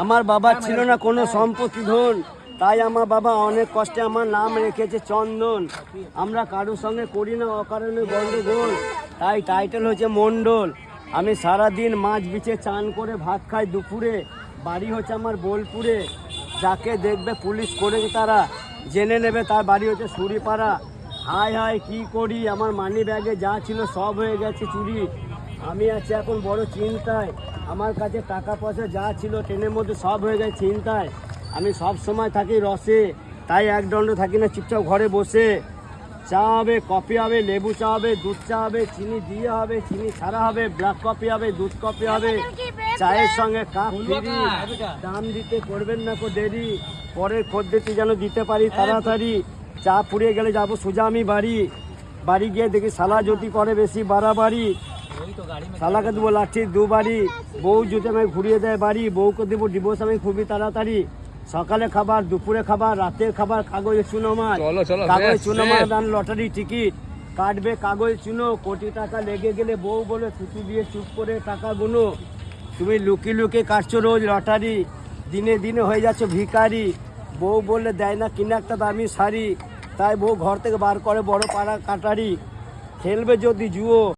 আমার বাবা ছিল না কোনো সম্পত্তি ধন, তাই আমার বাবা অনেক কষ্টে আমার নাম রেখেছে চন্দন। আমরা কারোর সঙ্গে করি না অকারণে গন্ডগোল, তাই টাইটেল হচ্ছে মণ্ডল। আমি সারাদিন মাছ বিচে চান করে ভাত খাই দুপুরে, বাড়ি হচ্ছে আমার বোলপুরে। যাকে দেখবে পুলিশ করেছে তারা, জেনে নেবে তার বাড়ি হচ্ছে সুরিপাড়া। হায় হায় কি করি, আমার মানি ব্যাগে যা ছিল সব হয়ে গেছে চুরি। আমি আছি এখন বড় চিন্তায়, আমার কাছে টাকা পয়সা যা ছিল ট্রেনের মধ্যে সব হয়ে গেছে চিন্তায়। আমি সব সময় থাকি রসে, তাই একদণ্ড থাকি না চুপচাপ ঘরে বসে। চা হবে, কফি হবে, লেবু চা হবে, দুধ চা হবে, চিনি দিয়ে হবে, চিনি ছাড়া হবে, ব্ল্যাক কফি হবে, দুধ কফি হবে, চায়ের সঙ্গে কাপ ফ্রি। দাম দিতে করবেন না কো দেরি, পরের খদ্দেরটি যেন দিতে পারি তাড়াতাড়ি। চা পুড়িয়ে গেলে যাবো সোজা আমি বাড়ি, বাড়ি গিয়ে দেখি শালা যদি করে বেশি বাড়াবাড়ি। শালাকে দেবো লাঠি দুবারি, বউ যদি আমায় ঘুরিয়ে দেয় বাড়ি, বউকে দেবো ডিভোর্স আমি খুবই তাড়াতাড়ি। সকালে খাবার, দুপুরে খাবার, রাতের খাবার, কাগজে চুনো মাছ, কাগজে চুনো মাছ দান লটারি টিকিট কাটবে কাগজ চুনো। কোটি টাকা লেগে গেলে বউ বলে থুতু দিয়ে চুপ করে টাকা গুনো। তুমি লুকিয়ে লুকিয়ে কাটছো রোজ লটারি, দিনে দিনে হয়ে যাচ্ছ ভিখারি। বউ বললে দেয় না কিনে একটা দামি শাড়ি, তাই বউ ঘর থেকে বার করে বড় পাড়া কাটারি। খেলবে যদি জুয়ো